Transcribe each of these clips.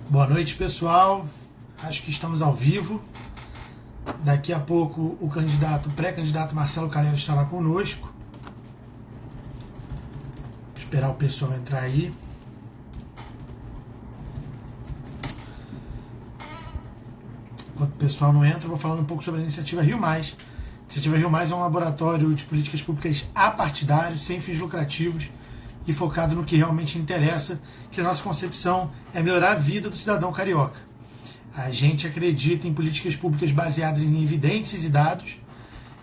Boa noite, pessoal. Acho que estamos ao vivo. Daqui a pouco o pré-candidato Marcelo Calero estará conosco. Vou esperar o pessoal entrar aí. Enquanto o pessoal não entra, eu vou falando um pouco sobre a iniciativa Rio Mais. A iniciativa Rio Mais é um laboratório de políticas públicas apartidários, sem fins lucrativos e focado no que realmente interessa, que a nossa concepção é melhorar a vida do cidadão carioca. A gente acredita em políticas públicas baseadas em evidências e dados,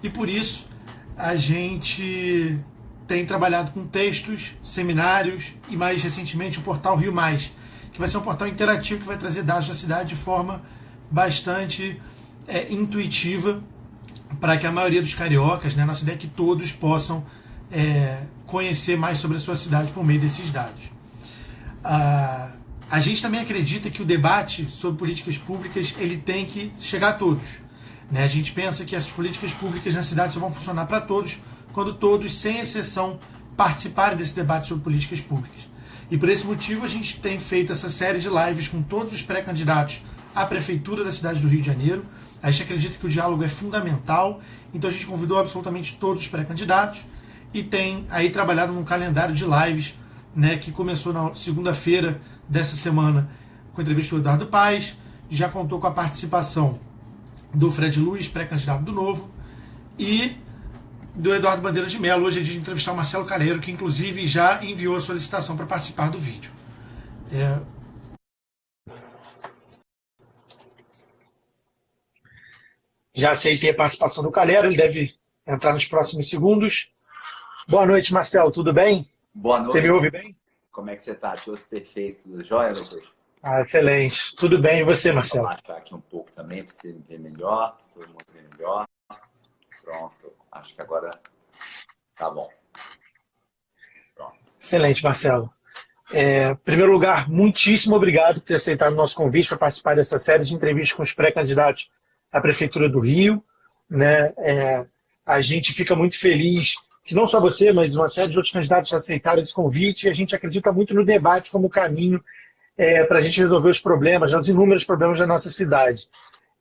e por isso a gente tem trabalhado com textos, seminários e mais recentemente o portal Rio Mais, que vai ser um portal interativo que vai trazer dados da cidade de forma bastante intuitiva para que a maioria dos cariocas, né, nossa ideia é que todos possam conhecer mais sobre a sua cidade por meio desses dados. A gente também acredita que o debate sobre políticas públicas ele tem que chegar a todos. Né? A gente pensa que essas políticas públicas na cidade só vão funcionar para todos quando todos, sem exceção, participarem desse debate sobre políticas públicas. E por esse motivo a gente tem feito essa série de lives com todos os pré-candidatos à Prefeitura da cidade do Rio de Janeiro. A gente acredita que o diálogo é fundamental, então a gente convidou absolutamente todos os pré-candidatos e tem aí trabalhado num calendário de lives, né, que começou na segunda-feira dessa semana com a entrevista do Eduardo Paes, já contou com a participação do Fred Luiz, pré-candidato do Novo, e do Eduardo Bandeira de Mello. Hoje é dia de entrevistar o Marcelo Calero, que inclusive já enviou a solicitação para participar do vídeo. Já aceitei a participação do Calero, ele deve entrar nos próximos segundos. Boa noite, Marcelo, tudo bem? Boa Você me noite. ouve bem? Como é que você tá? Te ouço perfeito. Tudo jóia, Lucas? Excelente. Tudo bem, e você, Vou Marcelo? abaixar aqui um pouco também para você me ver melhor, para todo mundo ver melhor. Pronto. Acho que agora tá bom. Pronto. Excelente, Marcelo. Em primeiro lugar, muitíssimo obrigado por ter aceitado o nosso convite para participar dessa série de entrevistas com os pré-candidatos à Prefeitura do Rio. Né? A gente fica muito feliz que não só você, mas uma série de outros candidatos aceitaram esse convite, e a gente acredita muito no debate como caminho para a gente resolver os problemas, os inúmeros problemas da nossa cidade.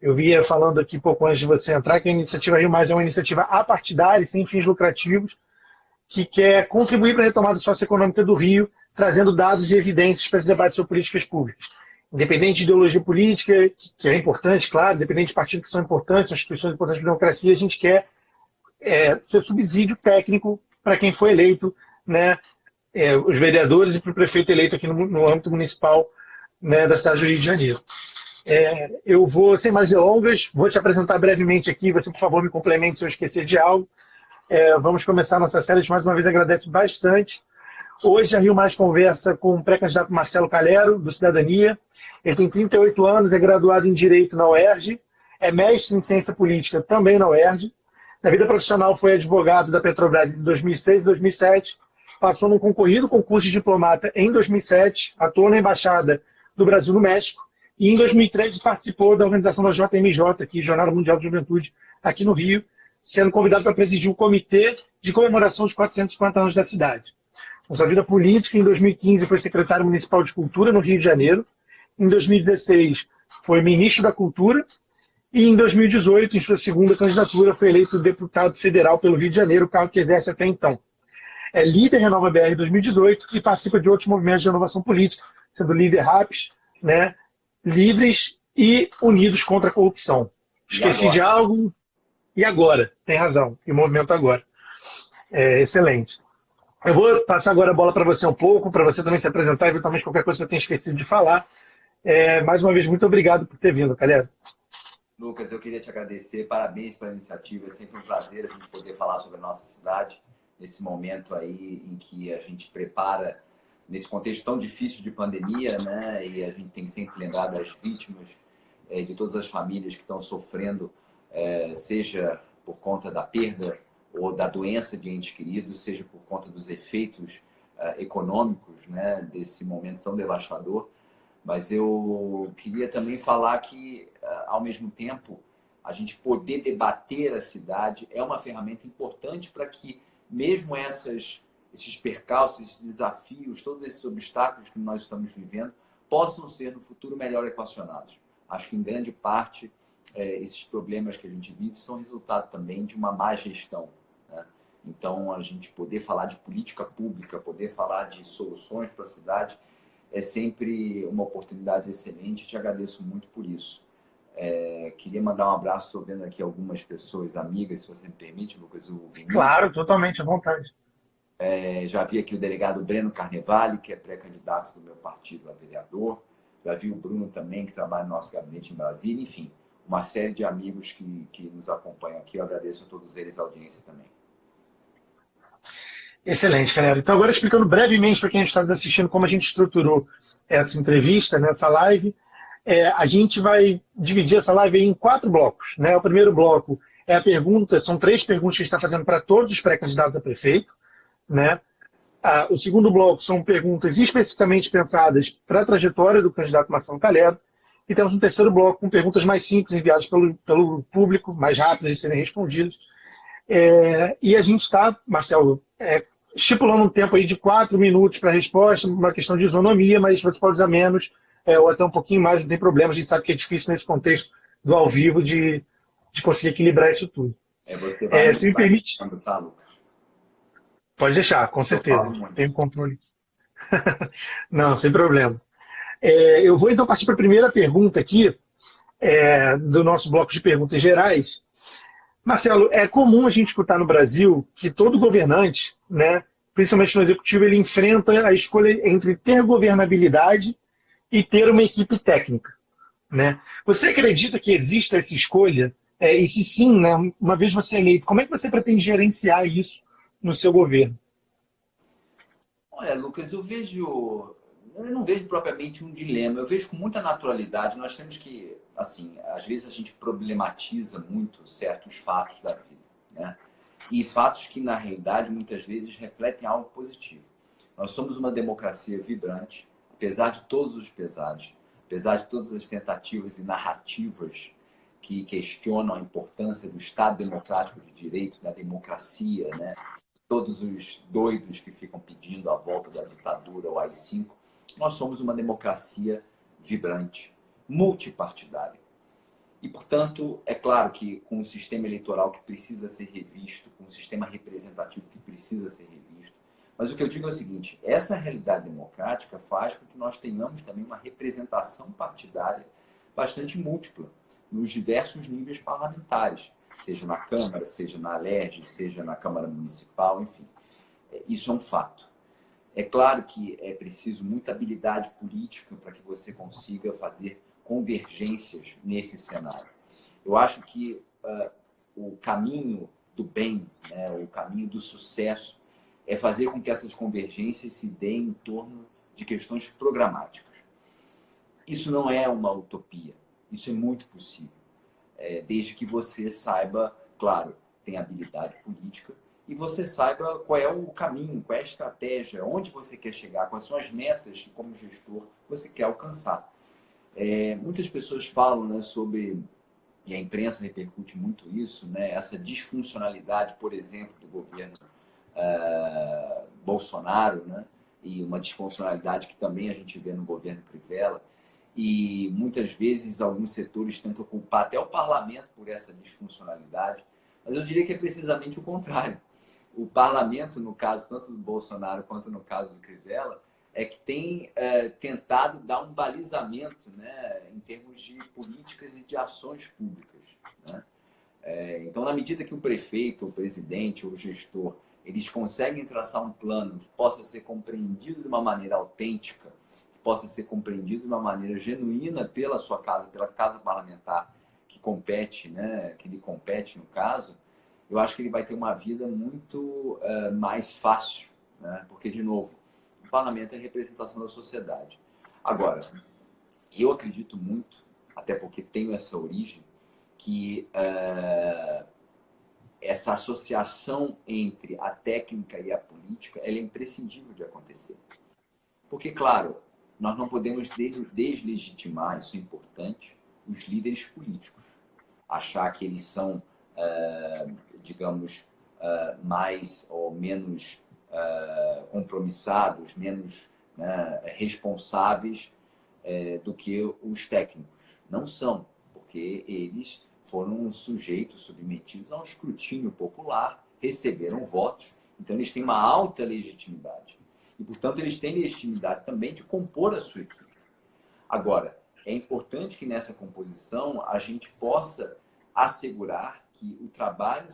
Eu via falando aqui pouco antes de você entrar que a iniciativa Rio Mais é uma iniciativa apartidária e sem fins lucrativos, que quer contribuir para a retomada socioeconômica do Rio, trazendo dados e evidências para esse debate sobre políticas públicas. Independente de ideologia política, que é importante, claro, independente de partidos que são importantes, instituições importantes para a democracia, a gente quer ser subsídio técnico para quem foi eleito, né, os vereadores e para o prefeito eleito aqui no âmbito municipal, né, da cidade do Rio de Janeiro. Eu vou, sem mais delongas, vou te apresentar brevemente aqui, você, por favor, me complemente se eu esquecer de algo. Vamos começar a nossa série, mais uma vez agradeço bastante. Hoje a Rio Mais conversa com o pré-candidato Marcelo Calero, do Cidadania. Ele tem 38 anos, é graduado em Direito na UERJ, é mestre em Ciência Política também na UERJ. Na vida profissional foi advogado da Petrobras em 2006 e 2007, passou num concorrido concurso de diplomata em 2007, atuou na Embaixada do Brasil no México, e em 2003 participou da organização da JMJ, aqui, Jornada Mundial de Juventude, aqui no Rio, sendo convidado para presidir o Comitê de Comemoração dos 450 anos da cidade. Na sua vida política, em 2015 foi secretário municipal de Cultura no Rio de Janeiro, em 2016 foi ministro da Cultura, e em 2018, em sua segunda candidatura, foi eleito deputado federal pelo Rio de Janeiro, cargo que exerce até então. É líder Renova BR 2018 e participa de outros movimentos de renovação política, sendo líder RAPS, né, Livres e Unidos contra a Corrupção. Esqueci de algo? E agora? Tem razão. E o movimento agora. Excelente. Eu vou passar agora a bola para você um pouco, para você também se apresentar, eventualmente qualquer coisa que eu tenha esquecido de falar. Mais uma vez, muito obrigado por ter vindo, Calero. Lucas, eu queria te agradecer, parabéns pela iniciativa, é sempre um prazer a gente poder falar sobre a nossa cidade, nesse momento aí em que a gente prepara, nesse contexto tão difícil de pandemia, né? E a gente tem que sempre lembrar das vítimas, de todas as famílias que estão sofrendo, seja por conta da perda ou da doença de entes queridos, seja por conta dos efeitos econômicos, né, desse momento tão devastador. Mas eu queria também falar que, ao mesmo tempo, a gente poder debater a cidade é uma ferramenta importante para que, mesmo esses percalços, esses desafios, todos esses obstáculos que nós estamos vivendo, possam ser no futuro melhor equacionados. Acho que, em grande parte, esses problemas que a gente vive são resultado também de uma má gestão, né? Então, a gente poder falar de política pública, poder falar de soluções para a cidade, é sempre uma oportunidade excelente. Te agradeço muito por isso. Queria mandar um abraço, estou vendo aqui algumas pessoas, amigas, se você me permite, Lucas, o Vinícius. Claro, totalmente à vontade. Já vi aqui o delegado Breno Carnevale, que é pré-candidato do meu partido a vereador. Já vi o Bruno também, que trabalha no nosso gabinete em Brasília. Enfim, uma série de amigos que nos acompanham aqui. Eu agradeço a todos eles a audiência também. Excelente, galera. Então, agora explicando brevemente para quem está nos assistindo como a gente estruturou essa entrevista, nessa live, a gente vai dividir essa live em 4 blocos, né? O primeiro bloco é a pergunta, são 3 perguntas que a gente está fazendo para todos os pré-candidatos a prefeito, né? O segundo bloco são perguntas especificamente pensadas para a trajetória do candidato Marcelo Calero. E temos um terceiro bloco com perguntas mais simples, enviadas pelo público, mais rápidas de serem respondidas. E a gente está, Marcelo, estipulando um tempo aí de 4 minutos para a resposta, uma questão de isonomia, mas você pode usar menos, ou até um pouquinho mais, não tem problema. A gente sabe que é difícil nesse contexto do ao vivo de conseguir equilibrar isso tudo. Você vai Se me permite... tá, Lucas? Pode deixar, com certeza. Tenho controle. Não, sem problema. Eu vou então partir para a primeira pergunta aqui, do nosso bloco de perguntas gerais. Marcelo, é comum a gente escutar no Brasil que todo governante, né, principalmente no executivo, ele enfrenta a escolha entre ter governabilidade e ter uma equipe técnica, né? Você acredita que exista essa escolha? E se sim, né, uma vez você eleito, como é que você pretende gerenciar isso no seu governo? Olha, Lucas, eu não vejo propriamente um dilema, eu vejo com muita naturalidade. Nós temos que, assim, às vezes a gente problematiza muito certos fatos da vida, né? E fatos que, na realidade, muitas vezes refletem algo positivo. Nós somos uma democracia vibrante, apesar de todos os pesares, apesar de todas as tentativas e narrativas que questionam a importância do Estado democrático de direito, da democracia, né? Todos os doidos que ficam pedindo a volta da ditadura, o AI-5, nós somos uma democracia vibrante, multipartidária. E, portanto, é claro que com um sistema eleitoral que precisa ser revisto, com um sistema representativo que precisa ser revisto, mas o que eu digo é o seguinte, essa realidade democrática faz com que nós tenhamos também uma representação partidária bastante múltipla, nos diversos níveis parlamentares, seja na Câmara, seja na Alerj, seja na Câmara Municipal, enfim. Isso é um fato. É claro que é preciso muita habilidade política para que você consiga fazer convergências nesse cenário. Eu acho que o caminho do bem, né, o caminho do sucesso, é fazer com que essas convergências se deem em torno de questões programáticas. Isso não é uma utopia, isso é muito possível. Desde que você saiba, claro, tem habilidade política, e você saiba qual é o caminho, qual é a estratégia, onde você quer chegar, quais são as metas que, como gestor, você quer alcançar. Muitas pessoas falam, né, sobre, e a imprensa repercute muito isso, né, essa disfuncionalidade, por exemplo, do governo Bolsonaro, né, e uma disfuncionalidade que também a gente vê no governo Crivella. E muitas vezes alguns setores tentam culpar até o parlamento por essa disfuncionalidade, mas eu diria que é precisamente o contrário. O parlamento, no caso tanto do Bolsonaro quanto no caso do Crivella, é que tem tentado dar um balizamento, né, em termos de políticas e de ações públicas, né? Então, na medida que o prefeito, o presidente ou o gestor, eles conseguem traçar um plano que possa ser compreendido de uma maneira autêntica, possa ser compreendido de uma maneira genuína pela sua casa, pela casa parlamentar que compete, né, que lhe compete no caso, eu acho que ele vai ter uma vida muito mais fácil, né? Porque, de novo, o parlamento é a representação da sociedade. Agora, eu acredito muito, até porque tenho essa origem, que essa associação entre a técnica e a política ela é imprescindível de acontecer. Porque, claro, nós não podemos deslegitimar, isso é importante, os líderes políticos. Achar que eles são, digamos, mais ou menos compromissados, menos responsáveis do que os técnicos. Não são, porque eles foram sujeitos, submetidos a um escrutínio popular, receberam votos, então eles têm uma alta legitimidade. E, portanto, eles têm legitimidade também de compor a sua equipe. Agora, é importante que nessa composição a gente possa assegurar que o trabalho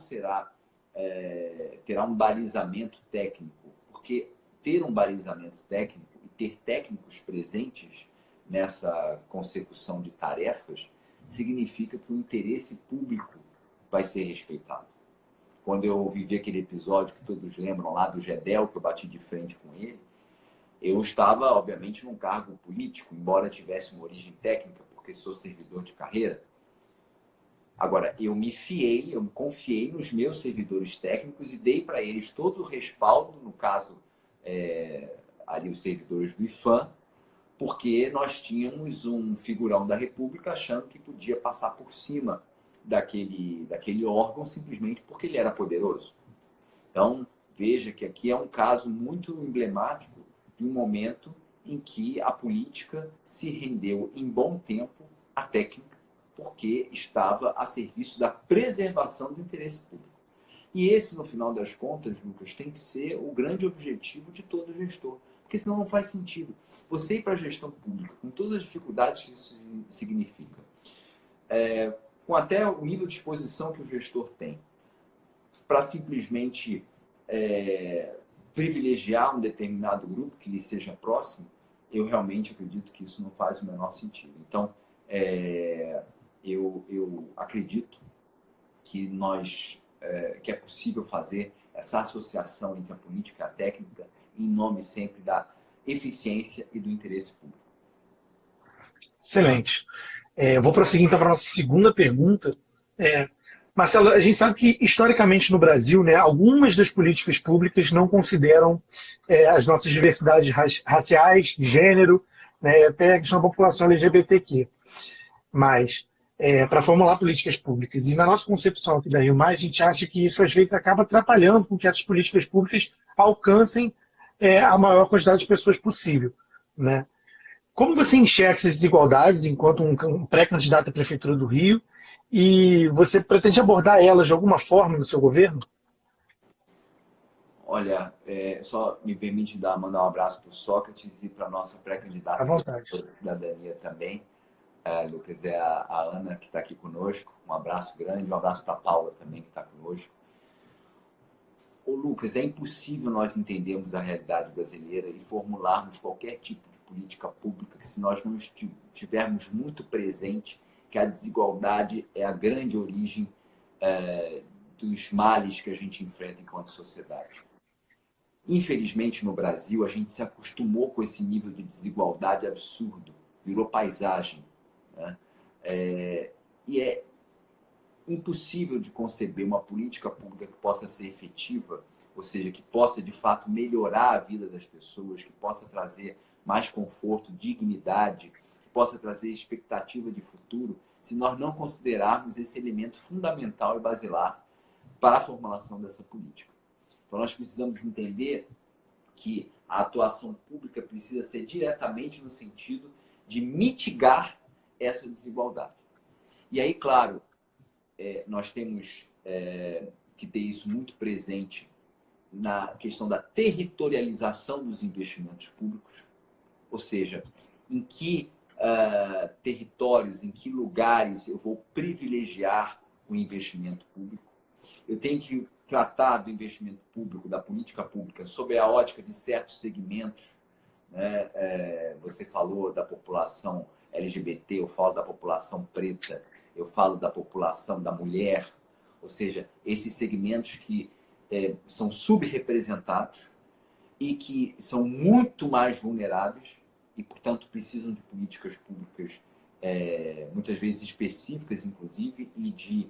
terá um balizamento técnico, porque ter um balizamento técnico e ter técnicos presentes nessa consecução de tarefas significa que o interesse público vai ser respeitado. Quando eu vivi aquele episódio que todos lembram lá do Gedel, que eu bati de frente com ele, eu estava, obviamente, num cargo político, embora tivesse uma origem técnica, porque sou servidor de carreira. Agora, eu me confiei nos meus servidores técnicos e dei para eles todo o respaldo, no caso, ali os servidores do IPHAN, porque nós tínhamos um figurão da República achando que podia passar por cima daquele órgão simplesmente porque ele era poderoso. Então, veja que aqui é um caso muito emblemático de um momento em que a política se rendeu em bom tempo à técnica, porque estava a serviço da preservação do interesse público. E esse, no final das contas, Lucas, tem que ser o grande objetivo de todo gestor, porque senão não faz sentido. Você ir para a gestão pública, com todas as dificuldades que isso significa, com até o nível de exposição que o gestor tem, para simplesmente privilegiar um determinado grupo que lhe seja próximo, eu realmente acredito que isso não faz o menor sentido. Então, eu acredito que que é possível fazer essa associação entre a política e a técnica em nome sempre da eficiência e do interesse público. Excelente. Eu vou prosseguir então para a nossa segunda pergunta. Marcelo, a gente sabe que historicamente no Brasil, né, algumas das políticas públicas não consideram as nossas diversidades raciais, de gênero, né, até a questão da população LGBTQ. Mas, para formular políticas públicas. E na nossa concepção aqui da Rio Mais, a gente acha que isso às vezes acaba atrapalhando com que essas políticas públicas alcancem a maior quantidade de pessoas possível, né? Como você enxerga essas desigualdades enquanto um pré-candidato à Prefeitura do Rio e você pretende abordar elas de alguma forma no seu governo? Olha, só me permite mandar um abraço para o Sócrates e para a nossa pré-candidata À vontade. da cidadania também. Lucas, é a Ana que está aqui conosco. Um abraço grande, um abraço para a Paula também que está conosco. Ô, Lucas, é impossível nós entendermos a realidade brasileira e formularmos qualquer tipo de política pública se nós não estivermos muito presente que a desigualdade é a grande origem dos males que a gente enfrenta enquanto sociedade. Infelizmente, no Brasil, a gente se acostumou com esse nível de desigualdade absurdo, virou paisagem, né? E é impossível de conceber uma política pública que possa ser efetiva, ou seja, que possa de fato melhorar a vida das pessoas, que possa trazer mais conforto, dignidade, que possa trazer expectativa de futuro, se nós não considerarmos esse elemento fundamental e basilar para a formulação dessa política. Então nós precisamos entender que a atuação pública precisa ser diretamente no sentido de mitigar essa desigualdade. E aí, claro, nós temos que ter isso muito presente na questão da territorialização dos investimentos públicos, ou seja, em que territórios, em que lugares eu vou privilegiar o investimento público. Eu tenho que tratar do investimento público, da política pública, sob a ótica de certos segmentos, né? Você falou da população LGBT, eu falo da população preta, eu falo da população da mulher, ou seja, esses segmentos que são subrepresentados e que são muito mais vulneráveis e, portanto, precisam de políticas públicas muitas vezes específicas, inclusive, e de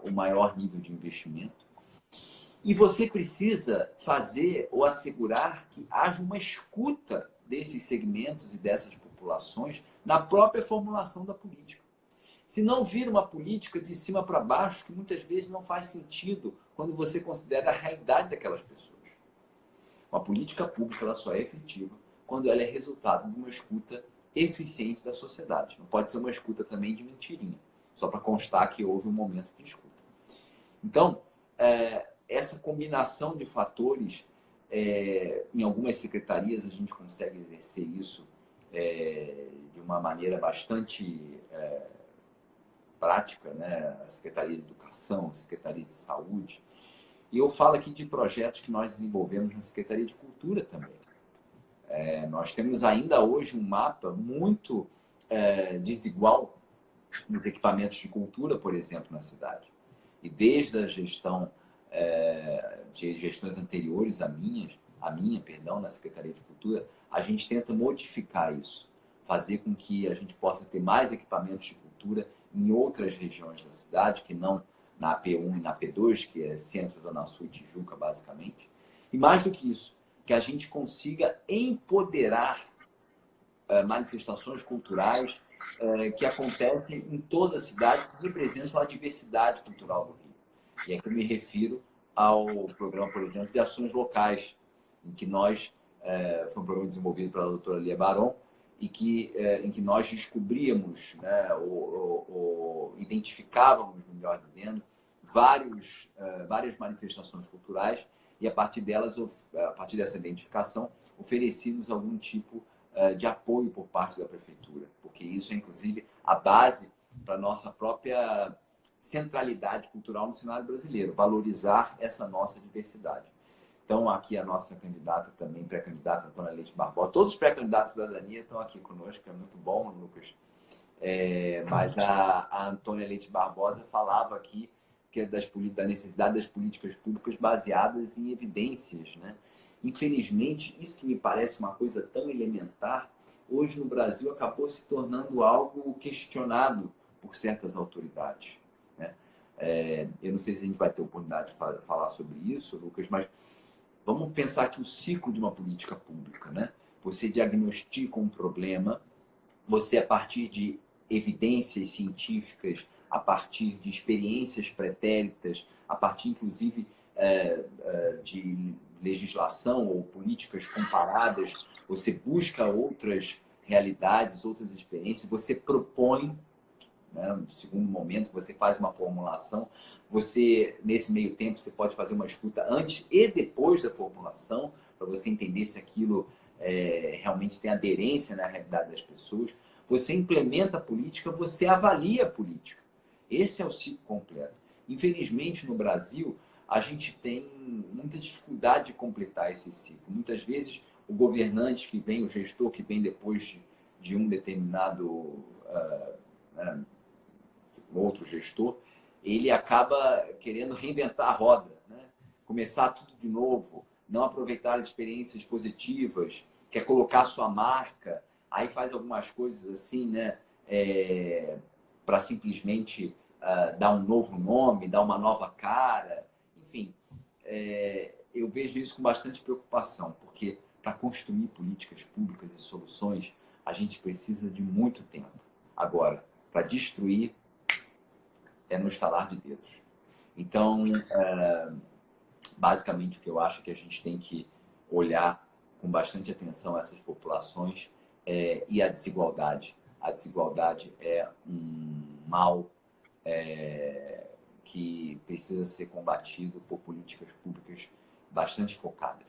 um maior nível de investimento. E você precisa fazer ou assegurar que haja uma escuta desses segmentos e dessas populações na própria formulação da política. Se não vira uma política de cima para baixo, que muitas vezes não faz sentido quando você considera a realidade daquelas pessoas. Uma política pública ela só é efetiva quando ela é resultado de uma escuta eficiente da sociedade. Não pode ser uma escuta também de mentirinha, só para constar que houve um momento de escuta. Então, essa combinação de fatores, em algumas secretarias a gente consegue exercer isso de uma maneira bastante prática, né? A Secretaria de Educação, a Secretaria de Saúde. E eu falo aqui de projetos que nós desenvolvemos na Secretaria de Cultura também. Nós temos ainda hoje um mapa muito desigual nos equipamentos de cultura, por exemplo, na cidade. E desde a gestão de gestões anteriores à minha, na Secretaria de Cultura, a gente tenta modificar isso, fazer com que a gente possa ter mais equipamentos de cultura em outras regiões da cidade, que não na AP1 e na AP2, que é Centro, Zona Sul e Tijuca, basicamente. E mais do que isso, que a gente consiga empoderar manifestações culturais que acontecem em toda a cidade, que representam a diversidade cultural do Rio. E aqui eu me refiro ao programa, por exemplo, de ações locais, em que nós, foi um programa desenvolvido pela doutora Lia Baron, e em que nós descobríamos, né, identificávamos, melhor dizendo, várias manifestações culturais, e a partir dessa identificação, oferecíamos algum tipo de apoio por parte da prefeitura, porque isso é, inclusive, a base para a nossa própria centralidade cultural no cenário brasileiro, valorizar essa nossa diversidade. Então, aqui a nossa candidata também, pré-candidata, Antônia Leite Barbosa. Todos os pré-candidatos da cidadania estão aqui conosco, é muito bom, Lucas. Mas a Antônia Leite Barbosa falava aqui que da necessidade das políticas públicas baseadas em evidências, né? Infelizmente, isso que me parece uma coisa tão elementar, hoje no Brasil acabou se tornando algo questionado por certas autoridades, né? Eu não sei se a gente vai ter oportunidade de falar sobre isso, Lucas, mas vamos pensar que o ciclo de uma política pública, né? Você diagnostica um problema, você, a partir de evidências científicas, a partir de experiências pretéritas, a partir, inclusive, de legislação ou políticas comparadas, você busca outras realidades, outras experiências, você propõe, né, no segundo momento, você faz uma formulação, você, nesse meio tempo, você pode fazer uma escuta antes e depois da formulação, para você entender se aquilo realmente tem aderência na realidade das pessoas. Você implementa a política, você avalia a política. Esse é o ciclo completo. Infelizmente, no Brasil, a gente tem muita dificuldade de completar esse ciclo. Muitas vezes, o governante que vem, o gestor que vem depois de um determinado outro gestor, ele acaba querendo reinventar a roda, né? Começar tudo de novo, não aproveitar as experiências positivas, quer colocar sua marca, aí faz algumas coisas assim, né? Para simplesmente dar um novo nome, dar uma nova cara. Enfim, eu vejo isso com bastante preocupação, porque para construir políticas públicas e soluções, a gente precisa de muito tempo. Agora, para destruir, é no estalar de dedos. Então, basicamente, o que eu acho é que a gente tem que olhar com bastante atenção essas populações e a desigualdade. A desigualdade é um mal que precisa ser combatido por políticas públicas bastante focadas.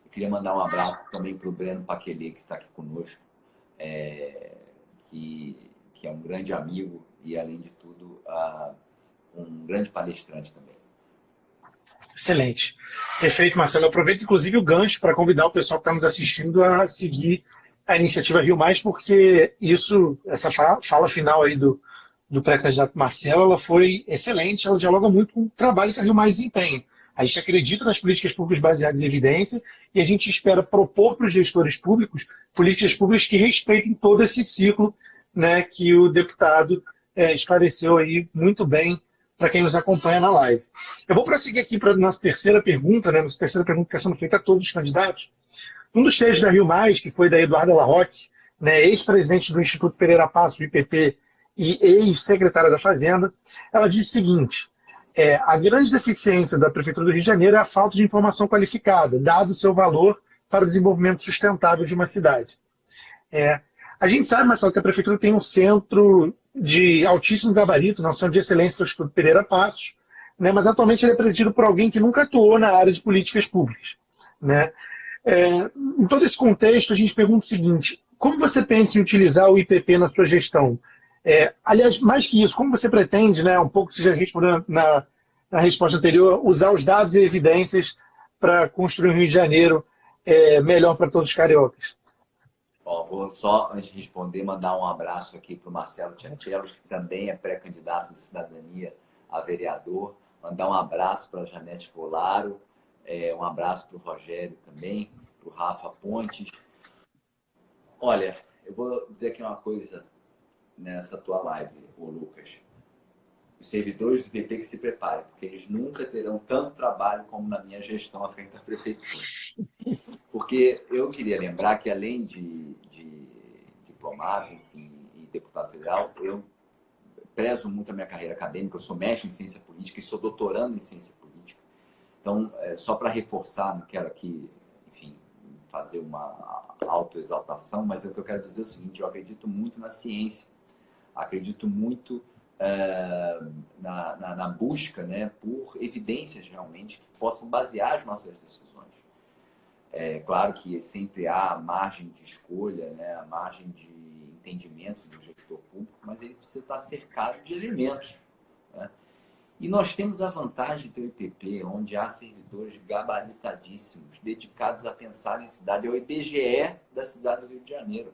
Eu queria mandar um abraço também para o Breno Paquelê, que está aqui conosco, que é um grande amigo e, além de tudo, um grande palestrante também. Excelente. Perfeito, Marcelo. Eu aproveito, inclusive, o gancho para convidar o pessoal que está nos assistindo a seguir a iniciativa Rio Mais, porque essa fala final aí do pré-candidato Marcelo, ela foi excelente, ela dialoga muito com o trabalho que a Rio Mais desempenha. A gente acredita nas políticas públicas baseadas em evidência e a gente espera propor para os gestores públicos políticas públicas que respeitem todo esse ciclo, né, que o deputado esclareceu aí muito bem para quem nos acompanha na live. Eu vou prosseguir aqui para a nossa terceira pergunta, né, nossa terceira pergunta que está sendo feita a todos os candidatos. Um dos trechos da Rio Mais, que foi da Eduarda Larroque, né, ex-presidente do Instituto Pereira Passos, do IPP, e ex-secretária da Fazenda, ela diz o seguinte: a grande deficiência da Prefeitura do Rio de Janeiro é a falta de informação qualificada, dado o seu valor para o desenvolvimento sustentável de uma cidade. A gente sabe, Marcelo, que a Prefeitura tem um centro de altíssimo gabarito, um centro de excelência do Instituto Pereira Passos, né? Mas atualmente ele é presidido por alguém que nunca atuou na área de políticas públicas, né? Em todo esse contexto, a gente pergunta o seguinte: como você pensa em utilizar o IPP na sua gestão? Aliás, mais que isso, como você pretende, né, um pouco você já respondeu na resposta anterior, usar os dados e evidências para construir um Rio de Janeiro melhor para todos os cariocas? Ó, vou só, antes de responder, mandar um abraço aqui para o Marcelo Tchatchelos, que também é pré-candidato de cidadania a vereador. Mandar um abraço para a Janete Volaro, um abraço para o Rogério também, para o Rafa Pontes. Olha, eu vou dizer aqui uma coisa nessa tua live, ô Lucas. Os servidores do PP que se preparem, porque eles nunca terão tanto trabalho como na minha gestão à frente da prefeitura. Porque eu queria lembrar que, além de diplomado, enfim, e deputado federal, eu prezo muito a minha carreira acadêmica. Eu sou mestre em ciência política e sou doutorando em ciência política. Então, só para reforçar, não quero aqui, enfim, fazer uma autoexaltação, mas o que eu quero dizer é o seguinte: eu acredito muito na ciência, acredito muito na busca, né, por evidências realmente que possam basear as nossas decisões. É claro que sempre há margem de escolha, né, a margem de entendimento do gestor público, mas ele precisa estar cercado de elementos, né? E nós temos a vantagem de ter o IPP, onde há servidores gabaritadíssimos, dedicados a pensar em cidade. É o IBGE da cidade do Rio de Janeiro.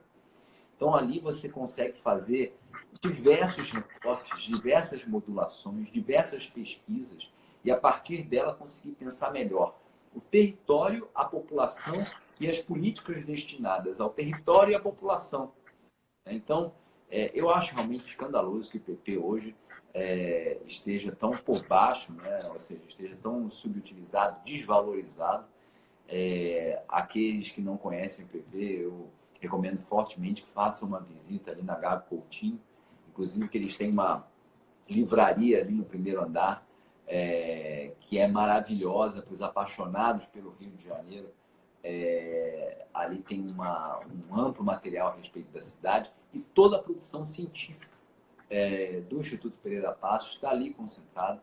Então, ali você consegue fazer diversos recortes, diversas modulações, diversas pesquisas, e a partir dela conseguir pensar melhor o território, a população e as políticas destinadas ao território e à população. Então, eu acho realmente escandaloso que o PP hoje esteja tão por baixo, né? Ou seja, esteja tão subutilizado, desvalorizado. Aqueles que não conhecem o PP, eu recomendo fortemente que façam uma visita ali na Gabi Coutinho, inclusive que eles têm uma livraria ali no primeiro andar, que é maravilhosa para os apaixonados pelo Rio de Janeiro. Ali tem um amplo material a respeito da cidade e toda a produção científica do Instituto Pereira Passos está ali concentrada.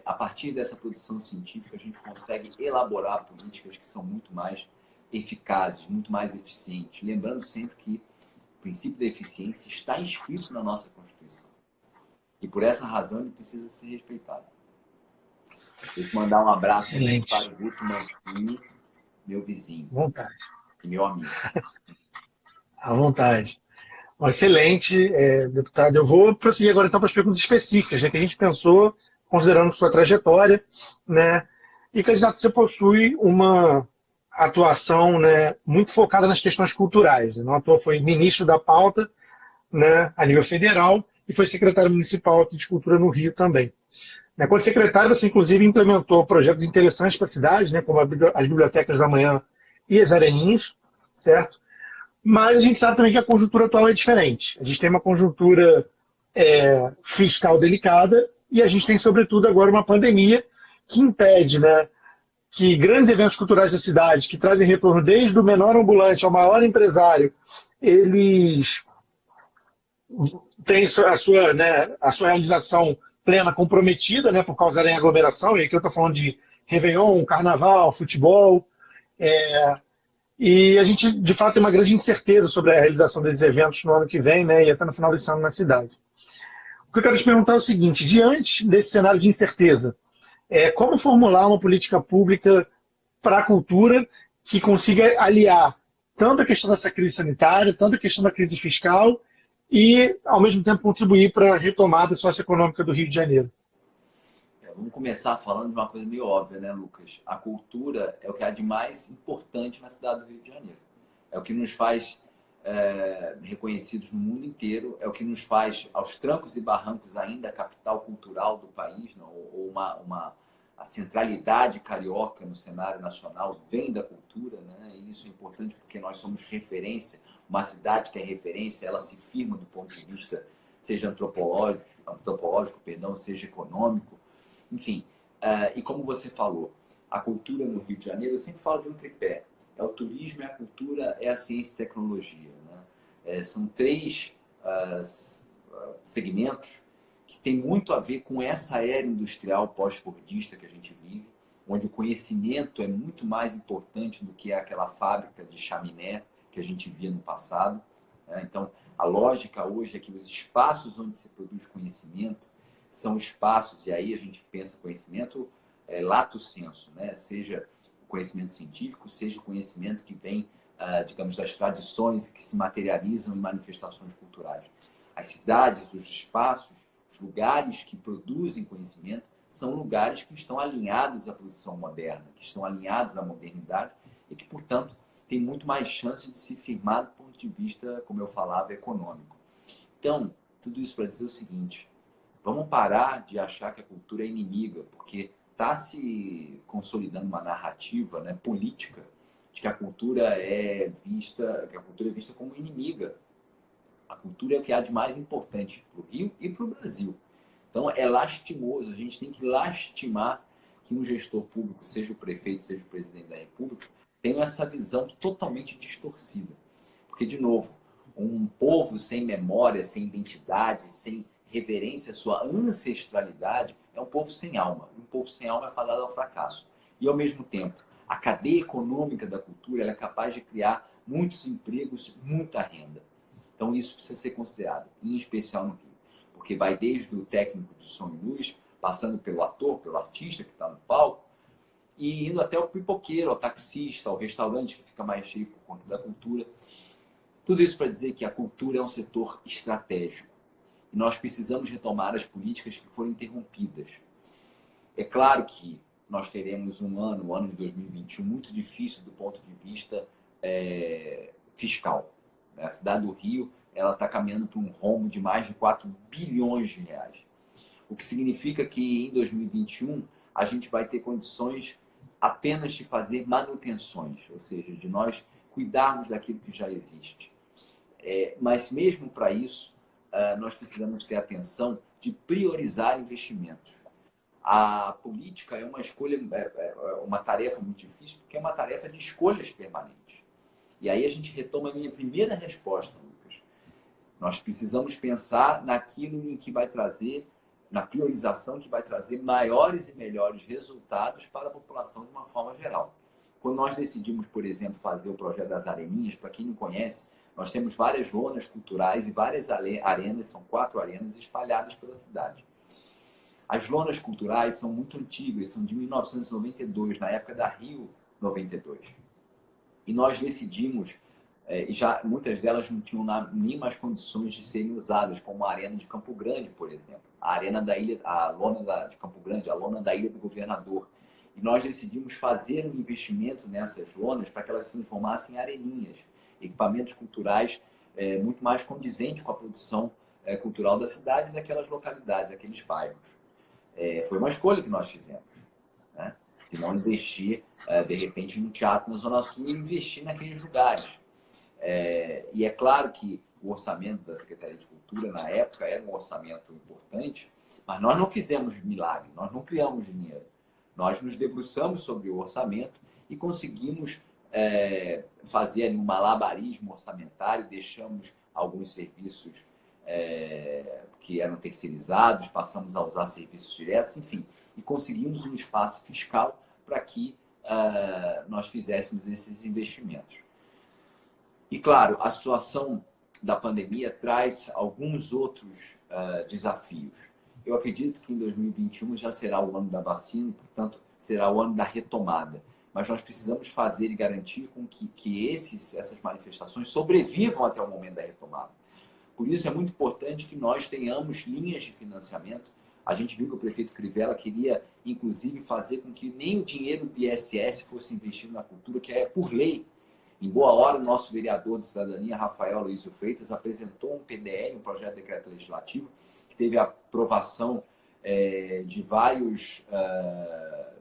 A partir dessa produção científica, a gente consegue elaborar políticas que são muito mais eficazes, muito mais eficientes. Lembrando sempre que o princípio da eficiência está inscrito na nossa Constituição. E por essa razão ele precisa ser respeitado. Vou mandar um abraço para o Guto Mancini, meu vizinho. À vontade. E meu amigo. À vontade. Excelente, deputado. Eu vou prosseguir agora então para as perguntas específicas, né, que a gente pensou, considerando sua trajetória, né? E, candidato, você possui uma atuação, né, muito focada nas questões culturais. Não à toa foi ministro da pauta, né, a nível federal e foi secretário municipal aqui de cultura no Rio também. Quando secretário, você inclusive implementou projetos interessantes para a cidade, né, como as bibliotecas da manhã e as areninhas, certo? Mas a gente sabe também que a conjuntura atual é diferente. A gente tem uma conjuntura fiscal delicada e a gente tem, sobretudo, agora uma pandemia que impede, né, que grandes eventos culturais da cidade, que trazem retorno desde o menor ambulante ao maior empresário, eles têm a sua realização plena comprometida, né, por causarem aglomeração. E aqui eu estou falando de Réveillon, Carnaval, futebol. E a gente, de fato, tem uma grande incerteza sobre a realização desses eventos no ano que vem, né, e até no final desse ano na cidade. O que eu quero te perguntar é o seguinte: diante desse cenário de incerteza, como formular uma política pública para a cultura que consiga aliar tanto a questão dessa crise sanitária, tanto a questão da crise fiscal e, ao mesmo tempo, contribuir para a retomada socioeconômica do Rio de Janeiro? Vamos começar falando de uma coisa meio óbvia, né, Lucas? A cultura é o que há de mais importante na cidade do Rio de Janeiro. É o que nos faz reconhecidos no mundo inteiro, é o que nos faz, aos trancos e barrancos, ainda a capital cultural do país, não? Ou a centralidade carioca no cenário nacional vem da cultura, né? E isso é importante porque nós somos referência. Uma cidade que é referência, ela se firma do ponto de vista, seja antropológico, seja econômico. Enfim, e como você falou, a cultura no Rio de Janeiro, eu sempre falo de um tripé: é o turismo, é a cultura, é a ciência e tecnologia, né? São três segmentos que tem muito a ver com essa era industrial pós-fordista que a gente vive, onde o conhecimento é muito mais importante do que aquela fábrica de chaminé que a gente via no passado. Então, a lógica hoje é que os espaços onde se produz conhecimento são espaços, e aí a gente pensa conhecimento lato sensu, né? Seja o conhecimento científico, seja o conhecimento que vem, digamos, das tradições que se materializam em manifestações culturais. As cidades, os espaços, os lugares que produzem conhecimento são lugares que estão alinhados à produção moderna, que estão alinhados à modernidade e que, portanto, têm muito mais chance de se firmar do ponto de vista, como eu falava, econômico. Então, tudo isso para dizer o seguinte: vamos parar de achar que a cultura é inimiga, porque está se consolidando uma narrativa, né, política de que a cultura é vista como inimiga. A cultura é o que há de mais importante para o Rio e para o Brasil. Então, é lastimoso, a gente tem que lastimar que um gestor público, seja o prefeito, seja o presidente da República, tenha essa visão totalmente distorcida. Porque, de novo, um povo sem memória, sem identidade, sem reverência à sua ancestralidade, é um povo sem alma. Um povo sem alma é fadado ao fracasso. E, ao mesmo tempo, a cadeia econômica da cultura ela é capaz de criar muitos empregos, muita renda. Então, isso precisa ser considerado, em especial no Rio. Porque vai desde o técnico de som e luz, passando pelo ator, pelo artista que está no palco, e indo até o pipoqueiro, ao taxista, ao restaurante que fica mais cheio por conta da cultura. Tudo isso para dizer que a cultura é um setor estratégico. E nós precisamos retomar as políticas que foram interrompidas. É claro que nós teremos o ano de 2021, muito difícil do ponto de vista fiscal. A cidade do Rio está caminhando para um rombo de mais de 4 bilhões de reais. O que significa que em 2021 a gente vai ter condições apenas de fazer manutenções, ou seja, de nós cuidarmos daquilo que já existe. Mas mesmo para isso, nós precisamos ter atenção de priorizar investimentos. A política é uma escolha, uma tarefa muito difícil, porque é uma tarefa de escolhas permanentes. E aí a gente retoma a minha primeira resposta, Lucas. Nós precisamos pensar naquilo em que vai trazer, na priorização que vai trazer maiores e melhores resultados para a população de uma forma geral. Quando nós decidimos, por exemplo, fazer o projeto das areninhas, para quem não conhece, nós temos várias zonas culturais e várias arenas, são 4 arenas espalhadas pela cidade. As lonas culturais são muito antigas, são de 1992, na época da Rio 92. E nós decidimos, já muitas delas não tinham nem mais condições de serem usadas, como a Arena de Campo Grande, por exemplo. A Arena da Ilha, a lona de Campo Grande, a lona da Ilha do Governador. E nós decidimos fazer um investimento nessas lonas para que elas se transformassem em areninhas, equipamentos culturais muito mais condizentes com a produção cultural da cidade e daquelas localidades, daqueles bairros. Foi uma escolha que nós fizemos, né? E não investir, de repente, num teatro na Zona Sul e investir naqueles lugares. E é claro que o orçamento da Secretaria de Cultura, na época, era um orçamento importante, mas nós não fizemos milagre, nós não criamos dinheiro. Nós nos debruçamos sobre o orçamento e conseguimos fazer ali um malabarismo orçamentário, deixamos alguns serviços que eram terceirizados, passamos a usar serviços diretos, enfim, e conseguimos um espaço fiscal para que nós fizéssemos esses investimentos. E, claro, a situação da pandemia traz alguns outros desafios. Eu acredito que em 2021 já será o ano da vacina, portanto, será o ano da retomada. Mas nós precisamos fazer e garantir com que essas manifestações sobrevivam até o momento da retomada. Por isso é muito importante que nós tenhamos linhas de financiamento. A gente viu que o prefeito Crivella queria, inclusive, fazer com que nem o dinheiro do ISS fosse investido na cultura, que é por lei. Em boa hora, o nosso vereador de Cidadania, Rafael Aloysio Freitas, apresentou um PDL, um projeto de decreto legislativo, que teve a aprovação de vários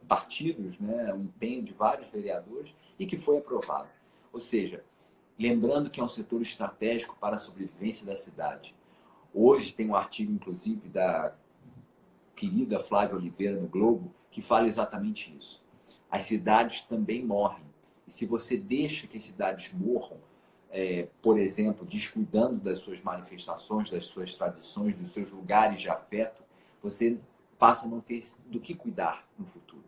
partidos, né, o empenho de vários vereadores, e que foi aprovado. Ou seja, lembrando que é um setor estratégico para a sobrevivência da cidade. Hoje tem um artigo, inclusive, da querida Flávia Oliveira no Globo, que fala exatamente isso. As cidades também morrem. E se você deixa que as cidades morram, por exemplo, descuidando das suas manifestações, das suas tradições, dos seus lugares de afeto, você passa a não ter do que cuidar no futuro.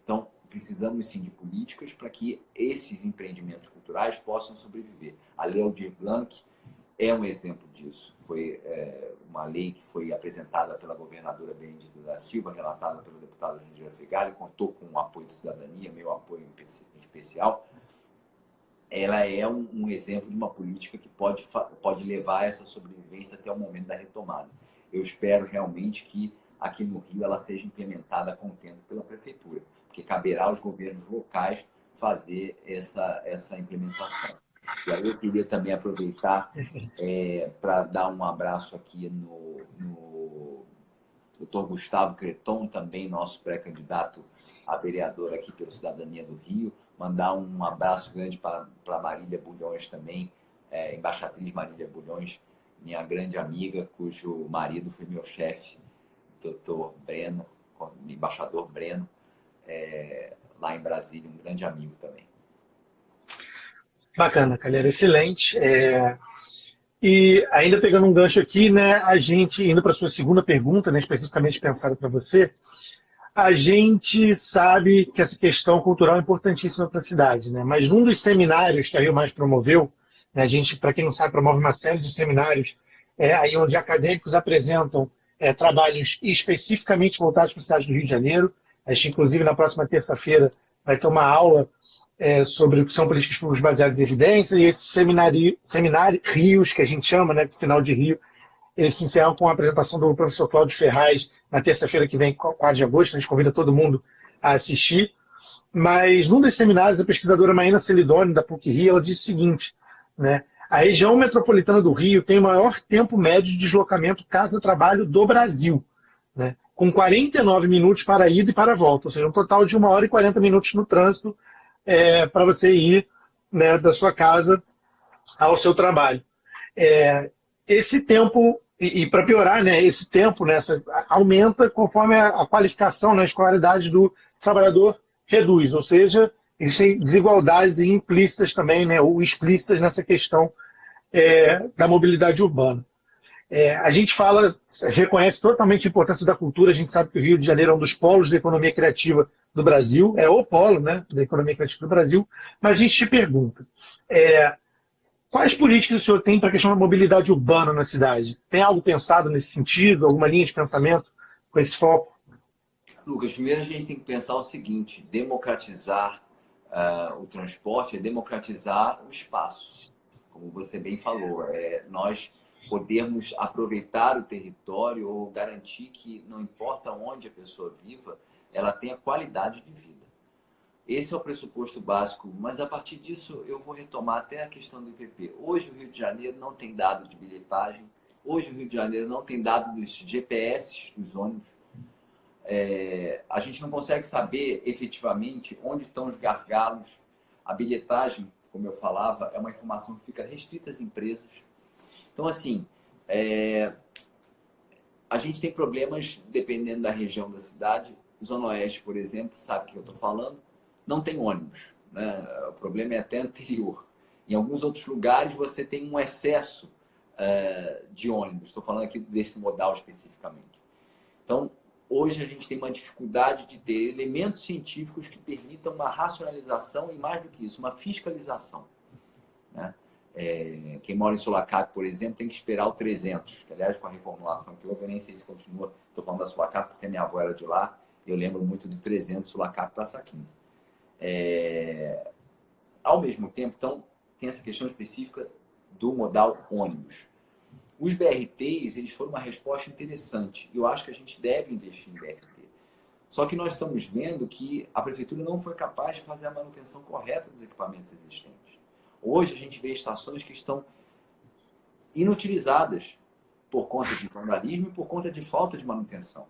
Então, precisamos sim de políticas para que esses empreendimentos culturais possam sobreviver. A Lei Aldir Blanc é um exemplo disso. Foi uma lei que foi apresentada pela governadora Benedita da Silva, relatada pelo deputado Jandira Fegali, contou com o apoio da cidadania, meu apoio em especial. Ela é um exemplo de uma política que pode levar essa sobrevivência até o momento da retomada. Eu espero realmente que aqui no Rio ela seja implementada com o tempo pela prefeitura, porque caberá aos governos locais fazer essa implementação. E aí eu queria também aproveitar para dar um abraço aqui no Dr. Gustavo Creton, também nosso pré-candidato a vereador aqui pela Cidadania do Rio. Mandar um abraço grande para Marília Bulhões também, embaixatriz Marília Bulhões, minha grande amiga, cujo marido foi meu chefe, Dr. Breno, embaixador Breno, lá em Brasília, um grande amigo também. Bacana, Calheiro, excelente. E ainda pegando um gancho aqui, né, a gente, indo para a sua segunda pergunta, né, especificamente pensada para você, a gente sabe que essa questão cultural é importantíssima para a cidade, né? Mas num dos seminários que a Rio Mais promoveu, né, a gente, para quem não sabe, promove uma série de seminários aí onde acadêmicos apresentam trabalhos especificamente voltados para a cidade do Rio de Janeiro. A gente, inclusive, na próxima terça-feira vai ter uma aula sobre o que são políticas públicas baseadas em evidência, e esses rios, que a gente chama, né, final de Rio, eles se encerram com a apresentação do professor Cláudio Ferraz na terça-feira que vem, 4 de agosto. A gente convida todo mundo a assistir. Mas num desses seminários, a pesquisadora Maína Celidoni, da PUC-Rio, ela disse o seguinte, né, a região metropolitana do Rio tem o maior tempo médio de deslocamento casa-trabalho do Brasil, né, com 49 minutos para a ida e para a volta, ou seja, um total de 1 hora e 40 minutos no trânsito para você ir, né, da sua casa ao seu trabalho. Esse tempo, e para piorar, né, esse tempo, né, aumenta conforme a qualificação, né, a escolaridade do trabalhador reduz, ou seja, existem desigualdades implícitas também, né, ou explícitas nessa questão da mobilidade urbana. A gente reconhece totalmente a importância da cultura, a gente sabe que o Rio de Janeiro é um dos polos da economia criativa do Brasil, é o polo, né, da economia criativa do Brasil, mas a gente te pergunta, quais políticas o senhor tem para a questão da mobilidade urbana na cidade? Tem algo pensado nesse sentido, alguma linha de pensamento com esse foco? Lucas, primeiro a gente tem que pensar o seguinte, democratizar o transporte é democratizar o espaço, como você bem falou, nós podermos aproveitar o território ou garantir que, não importa onde a pessoa viva, ela tenha qualidade de vida. Esse é o pressuposto básico, mas a partir disso eu vou retomar até a questão do IPP. Hoje o Rio de Janeiro não tem dado de bilhetagem, hoje o Rio de Janeiro não tem dado dos GPS dos ônibus. A gente não consegue saber efetivamente onde estão os gargalos. A bilhetagem, como eu falava, é uma informação que fica restrita às empresas. Então, assim, a gente tem problemas dependendo da região da cidade. Zona Oeste, por exemplo, sabe o que eu estou falando? Não tem ônibus, né? O problema é até anterior. Em alguns outros lugares você tem um excesso de ônibus. Estou falando aqui desse modal especificamente. Então, hoje a gente tem uma dificuldade de ter elementos científicos que permitam uma racionalização e, mais do que isso, uma fiscalização, né? Quem mora em Sulacap, por exemplo, tem que esperar o 300, que aliás com a reformulação que houve, eu nem sei se continua, estou falando da Sulacap porque minha avó era de lá, eu lembro muito do 300 Sulacap Praça 15. Ao mesmo tempo, então, tem essa questão específica do modal ônibus. Os BRTs, eles foram uma resposta interessante. Eu acho que a gente deve investir em BRT. Só que nós estamos vendo que a prefeitura não foi capaz de fazer a manutenção correta dos equipamentos existentes. Hoje a gente vê estações que estão inutilizadas por conta de vandalismo e por conta de falta de manutenção.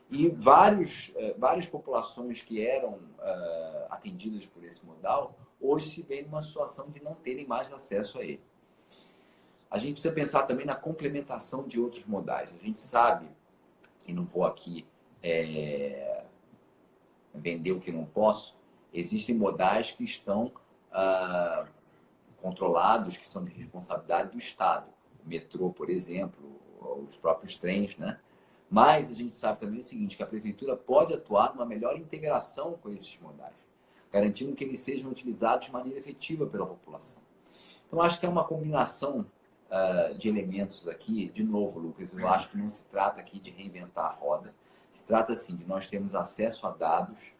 E várias populações que eram atendidas por esse modal, hoje se veem numa situação de não terem mais acesso a ele. A gente precisa pensar também na complementação de outros modais. A gente sabe, e não vou aqui vender o que não posso, existem modais que estão controlados, que são de responsabilidade do Estado. O metrô, por exemplo, os próprios trens, né? Mas a gente sabe também o seguinte, que a prefeitura pode atuar numa melhor integração com esses modais, garantindo que eles sejam utilizados de maneira efetiva pela população. Então, acho que é uma combinação de elementos aqui. De novo, Lucas, eu acho que não se trata aqui de reinventar a roda, se trata, sim, de nós termos acesso a dados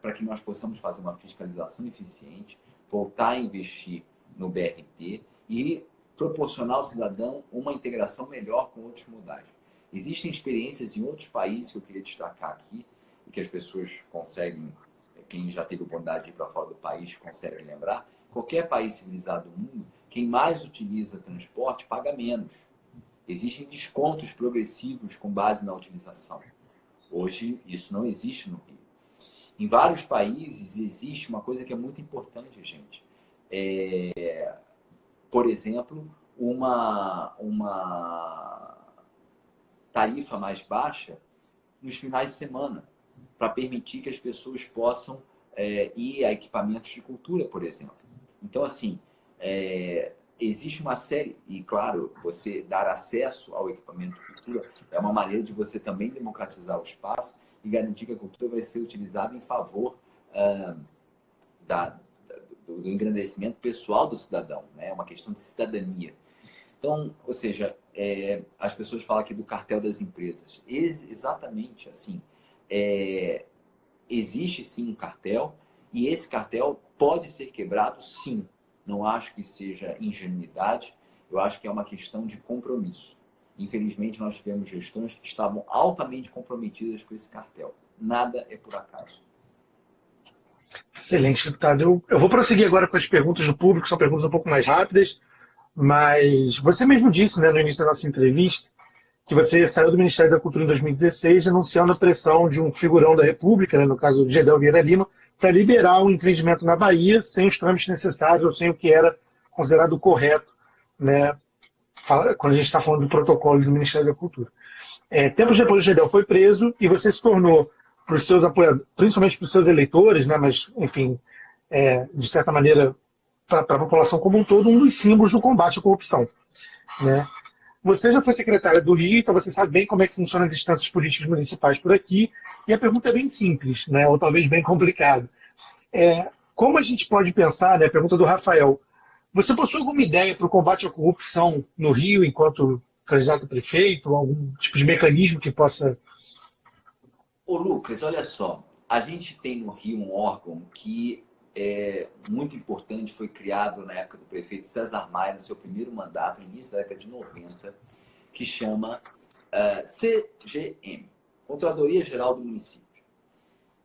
para que nós possamos fazer uma fiscalização eficiente, voltar a investir no BRT e proporcionar ao cidadão uma integração melhor com outros modais. Existem experiências em outros países que eu queria destacar aqui, e que as pessoas conseguem, quem já teve a oportunidade de ir para fora do país, consegue lembrar. Qualquer país civilizado do mundo, quem mais utiliza transporte paga menos. Existem descontos progressivos com base na utilização. Hoje, isso não existe no Rio. Em vários países, existe uma coisa que é muito importante, gente. Por exemplo, uma tarifa mais baixa nos finais de semana, para permitir que as pessoas possam ir a equipamentos de cultura, por exemplo. Então, assim, existe uma série, e claro, você dar acesso ao equipamento de cultura é uma maneira de você também democratizar o espaço e garantir que a cultura vai ser utilizada em favor do engrandecimento pessoal do cidadão, né? É uma questão de cidadania. Então, ou seja, as pessoas falam aqui do cartel das empresas. Exatamente assim. Existe sim um cartel e esse cartel pode ser quebrado, sim. Não acho que seja ingenuidade, eu acho que é uma questão de compromisso. Infelizmente, nós tivemos gestões que estavam altamente comprometidas com esse cartel. Nada é por acaso. Excelente, deputado. Eu vou prosseguir agora com as perguntas do público, são perguntas um pouco mais rápidas, mas você mesmo disse, né, no início da nossa entrevista, que você saiu do Ministério da Cultura em 2016, denunciando a pressão de um figurão da República, né, no caso de Gedel Vieira Lima, para liberar um empreendimento na Bahia sem os trâmites necessários ou sem o que era considerado correto, né, quando a gente está falando do protocolo do Ministério da Cultura. Tempos depois, o Gedel foi preso e você se tornou, para os seus apoiadores, principalmente para os seus eleitores, né, mas, enfim, de certa maneira, para a população como um todo, um dos símbolos do combate à corrupção, né? Você já foi secretária do Rio, então você sabe bem como é que funcionam as instâncias políticas municipais por aqui, e a pergunta é bem simples, né, ou talvez bem complicada. Como a gente pode pensar, né, a pergunta do Rafael, você possui alguma ideia para o combate à corrupção no Rio, enquanto candidato a prefeito, ou algum tipo de mecanismo que possa... Ô Lucas, olha só, a gente tem no Rio um órgão que é muito importante, foi criado na época do prefeito César Maia, no seu primeiro mandato, no início da década de 90, que chama CGM, Controladoria Geral do Município.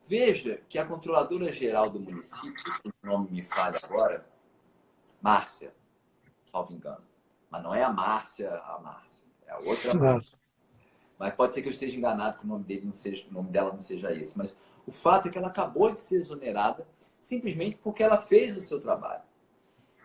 Veja que a Controladora Geral do Município, o nome me falha agora, Márcia, salvo engano, mas não é a Márcia, é a outra Márcia. Mas pode ser que eu esteja enganado que o nome dela não seja esse. Mas o fato é que ela acabou de ser exonerada simplesmente porque ela fez o seu trabalho.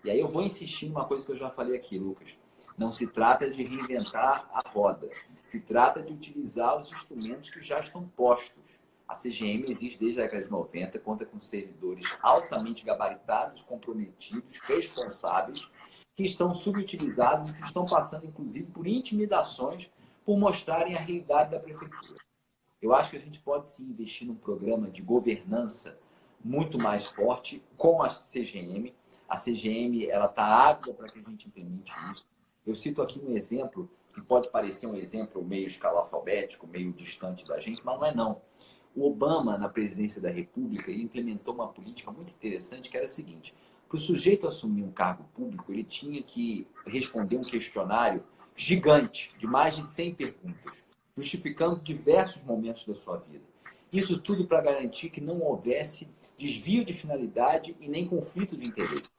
E aí eu vou insistir em uma coisa que eu já falei aqui, Lucas. Não se trata de reinventar a roda. Se trata de utilizar os instrumentos que já estão postos. A CGM existe desde a década de 90, conta com servidores altamente gabaritados, comprometidos, responsáveis, que estão subutilizados e que estão passando, inclusive, por intimidações por mostrarem a realidade da prefeitura. Eu acho que a gente pode sim investir num programa de governança muito mais forte com a CGM. A CGM está ávida para que a gente implemente isso. Eu cito aqui um exemplo que pode parecer um exemplo meio escalafobético, meio distante da gente, mas não é não. O Obama, na presidência da República, ele implementou uma política muito interessante, que era a seguinte: para o sujeito assumir um cargo público, ele tinha que responder um questionário gigante, de mais de 100 perguntas, justificando diversos momentos da sua vida. Isso tudo para garantir que não houvesse desvio de finalidade e nem conflito de interesse.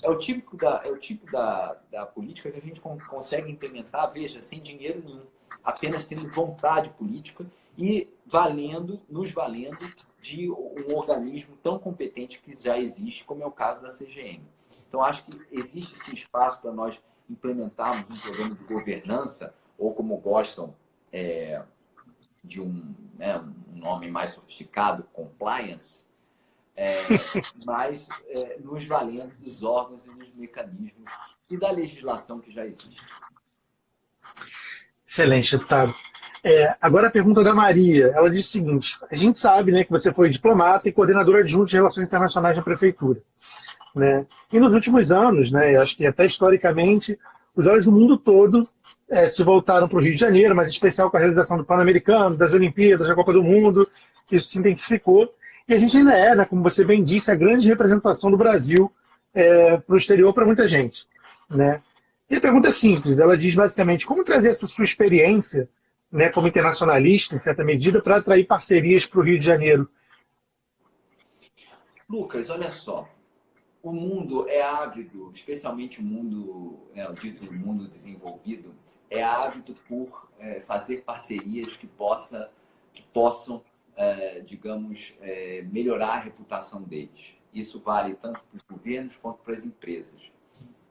É o tipo da política que a gente consegue implementar, veja, sem dinheiro nenhum, apenas tendo vontade política e nos valendo de um organismo tão competente que já existe, como é o caso da CGM. Então, acho que existe esse espaço para nós implementarmos um programa de governança, ou como gostam de um nome mais sofisticado, compliance, mas nos valendo dos órgãos e dos mecanismos e da legislação que já existe. Excelente, deputado. Agora a pergunta da Maria. Ela diz o seguinte: a gente sabe, né, que você foi diplomata e coordenadora adjunta de Relações Internacionais na Prefeitura, né? E nos últimos anos, né, acho que até historicamente, os olhos do mundo todo se voltaram para o Rio de Janeiro, mas em especial com a realização do Pan-Americano, das Olimpíadas, da Copa do Mundo, isso se intensificou. E a gente ainda é, né, como você bem disse, a grande representação do Brasil para o exterior para muita gente, né? E a pergunta é simples, ela diz basicamente como trazer essa sua experiência, né, como internacionalista, em certa medida, para atrair parcerias para o Rio de Janeiro. Lucas, olha só, o mundo é ávido, especialmente o mundo, né, o dito mundo desenvolvido, é ávido por fazer parcerias que possam, digamos, melhorar a reputação deles. Isso vale tanto para os governos quanto para as empresas.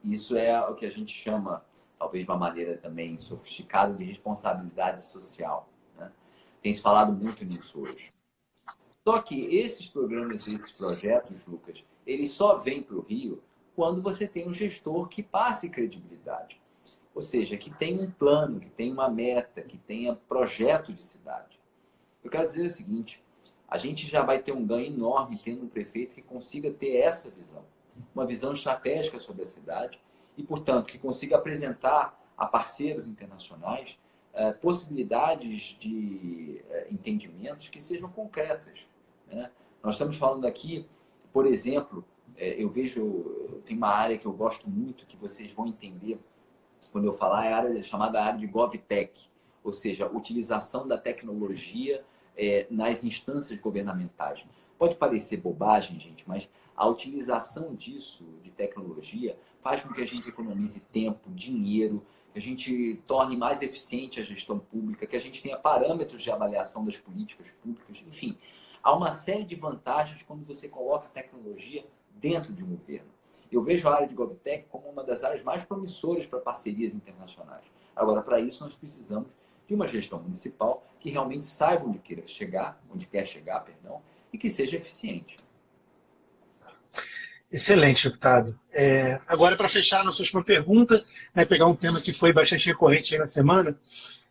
Isso é o que a gente chama, talvez de uma maneira também sofisticada, de responsabilidade social, né? Tem se falado muito nisso hoje. Só que esses programas e esses projetos, Lucas, eles só vêm para o Rio quando você tem um gestor que passe credibilidade. Ou seja, que tenha um plano, que tenha uma meta, que tenha projeto de cidade. Eu quero dizer o seguinte, a gente já vai ter um ganho enorme tendo um prefeito que consiga ter essa visão. Uma visão estratégica sobre a cidade e, portanto, que consiga apresentar a parceiros internacionais possibilidades de entendimentos que sejam concretas, né? Nós estamos falando aqui, por exemplo, tem uma área que eu gosto muito, que vocês vão entender quando eu falar, é a área chamada área de GovTech, ou seja, utilização da tecnologia nas instâncias governamentais. Pode parecer bobagem, gente, mas a utilização disso, de tecnologia, faz com que a gente economize tempo, dinheiro, que a gente torne mais eficiente a gestão pública, que a gente tenha parâmetros de avaliação das políticas públicas, enfim. Há uma série de vantagens quando você coloca a tecnologia dentro de um governo. Eu vejo a área de GovTech como uma das áreas mais promissoras para parcerias internacionais. Agora, para isso, nós precisamos de uma gestão municipal que realmente saiba onde quer chegar, e que seja eficiente. Excelente, deputado. Agora, para fechar a nossa última pergunta, né, pegar um tema que foi bastante recorrente aí na semana,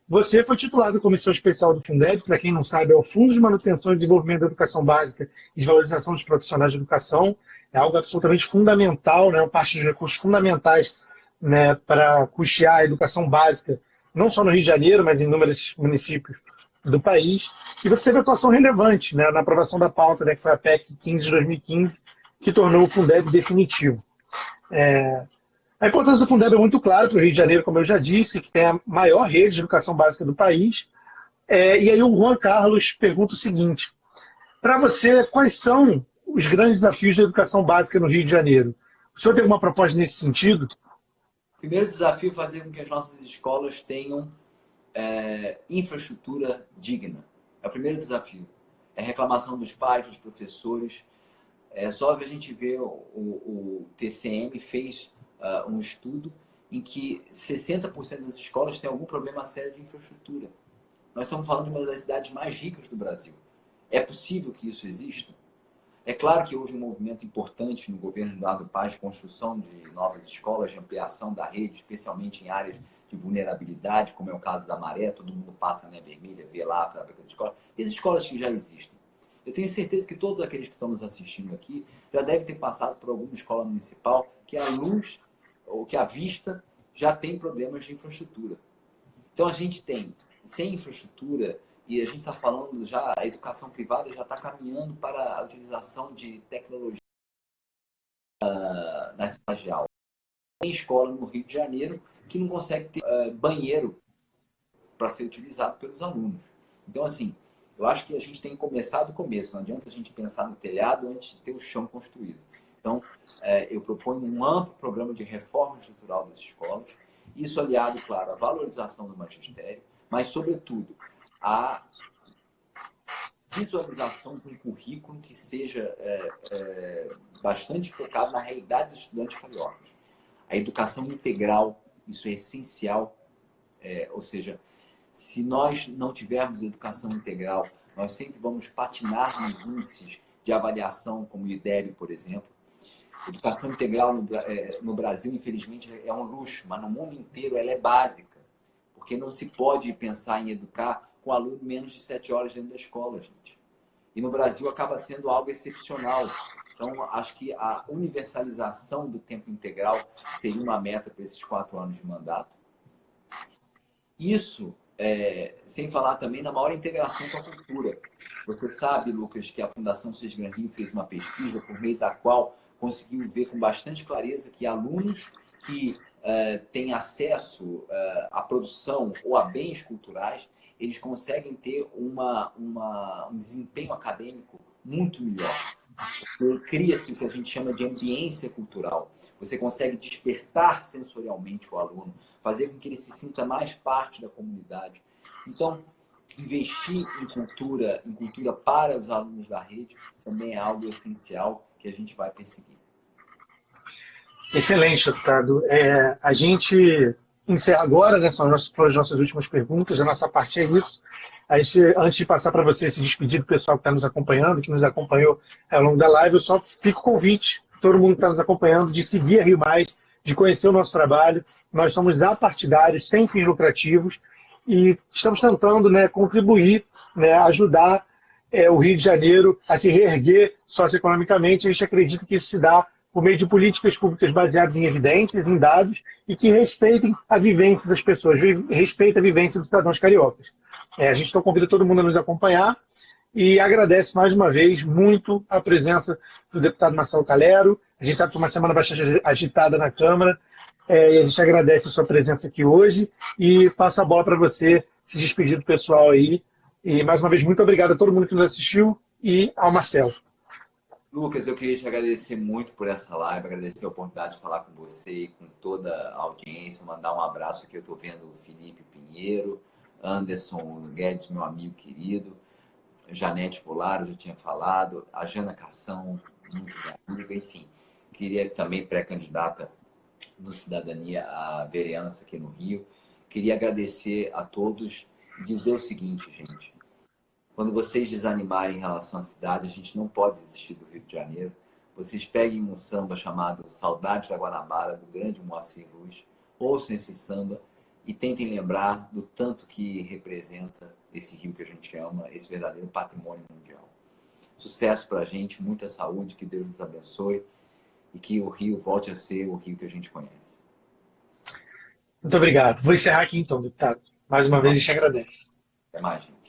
você foi titulado Comissão Especial do Fundeb, para quem não sabe, é o Fundo de Manutenção e Desenvolvimento da Educação Básica e de Valorização dos Profissionais de Educação. É algo absolutamente fundamental, né, parte dos recursos fundamentais, né, para custear a educação básica, não só no Rio de Janeiro, mas em inúmeros municípios do país. E você teve atuação relevante, né, na aprovação da pauta, né, que foi a PEC 15 de 2015, que tornou o Fundeb definitivo. A importância do Fundeb é muito clara para o Rio de Janeiro, como eu já disse, que tem a maior rede de educação básica do país. E aí o Juan Carlos pergunta o seguinte: para você, quais são os grandes desafios da educação básica no Rio de Janeiro? O senhor tem alguma proposta nesse sentido? Primeiro desafio é fazer com que as nossas escolas tenham infraestrutura digna. É o primeiro desafio. É reclamação dos pais, dos professores. Só que a gente vê o TCM fez um estudo em que 60% das escolas têm algum problema sério de infraestrutura. Nós estamos falando de uma das cidades mais ricas do Brasil. É possível que isso exista? É claro que houve um movimento importante no governo Eduardo Paes de construção de novas escolas, de ampliação da rede, especialmente em áreas de vulnerabilidade, como é o caso da Maré, todo mundo passa na linha vermelha, vê lá para a escola. E as escolas que já existem. Eu tenho certeza que todos aqueles que estão nos assistindo aqui já devem ter passado por alguma escola municipal que a luz ou que a vista já tem problemas de infraestrutura. Então a gente tem, sem infraestrutura, e a gente está falando já, a educação privada já está caminhando para a utilização de tecnologia na sala de aula. Tem escola no Rio de Janeiro que não consegue ter banheiro para ser utilizado pelos alunos. Então, assim, eu acho que a gente tem que começar do começo. Não adianta a gente pensar no telhado antes de ter o chão construído. Então, eu proponho um amplo programa de reforma estrutural das escolas. Isso aliado, claro, à valorização do magistério, mas, sobretudo, à visualização de um currículo que seja bastante focado na realidade dos estudantes cariocas. A educação integral, isso é essencial. Ou seja, se nós não tivermos educação integral, nós sempre vamos patinar nos índices de avaliação, como o IDEB, por exemplo. Educação integral no Brasil, infelizmente, é um luxo, mas no mundo inteiro ela é básica, porque não se pode pensar em educar com aluno menos de 7 horas dentro da escola, gente. E no Brasil acaba sendo algo excepcional. Então, acho que a universalização do tempo integral seria uma meta para esses 4 anos de mandato. Isso, sem falar também na maior integração com a cultura. Você sabe, Lucas, que a Fundação Sesc Gran Rio fez uma pesquisa por meio da qual conseguiu ver com bastante clareza que alunos que têm acesso à produção ou a bens culturais, eles conseguem ter um desempenho acadêmico muito melhor. Cria-se o que a gente chama de ambiência cultural. Você consegue despertar sensorialmente o aluno, fazer com que ele se sinta mais parte da comunidade. Então, investir em cultura para os alunos da rede também é algo essencial que a gente vai perseguir. Excelente, deputado. A gente encerra agora, né, são as nossas últimas perguntas, a nossa parte é isso. A gente, antes de passar para você se despedir do pessoal que está nos acompanhando, que nos acompanhou ao longo da live, eu só fico o convite, todo mundo que está nos acompanhando, de seguir a Rio Mais, de conhecer o nosso trabalho. Nós somos apartidários, sem fins lucrativos, e estamos tentando, né, contribuir, né, ajudar o Rio de Janeiro a se reerguer socioeconomicamente. A gente acredita que isso se dá por meio de políticas públicas baseadas em evidências, em dados, e que respeitem a vivência das pessoas, respeitem a vivência dos cidadãos cariocas. A gente então convida todo mundo a nos acompanhar e agradece mais uma vez muito a presença do deputado Marcelo Calero. A gente sabe que foi uma semana bastante agitada na Câmara, e a gente agradece a sua presença aqui hoje e passa a bola para você se despedir do pessoal aí. E mais uma vez, muito obrigado a todo mundo que nos assistiu e ao Marcelo. Lucas, eu queria te agradecer muito por essa live, agradecer a oportunidade de falar com você e com toda a audiência, mandar um abraço aqui. Eu estou vendo o Felipe Pinheiro, Anderson Guedes, meu amigo querido, Janete Polaro, já tinha falado, a Jana Cação, muito minha amiga, enfim. Queria também pré-candidata do Cidadania à vereança aqui no Rio. Queria agradecer a todos e dizer o seguinte, gente. Quando vocês desanimarem em relação à cidade, a gente não pode desistir do Rio de Janeiro. Vocês peguem um samba chamado Saudade da Guanabara, do grande Moacir Luz, ouçam esse samba e tentem lembrar do tanto que representa esse rio que a gente ama, esse verdadeiro patrimônio mundial. Sucesso para a gente, muita saúde, que Deus nos abençoe e que o Rio volte a ser o Rio que a gente conhece. Muito obrigado. Vou encerrar aqui então, deputado. Mais uma vez, a gente agradece. Até mais, gente.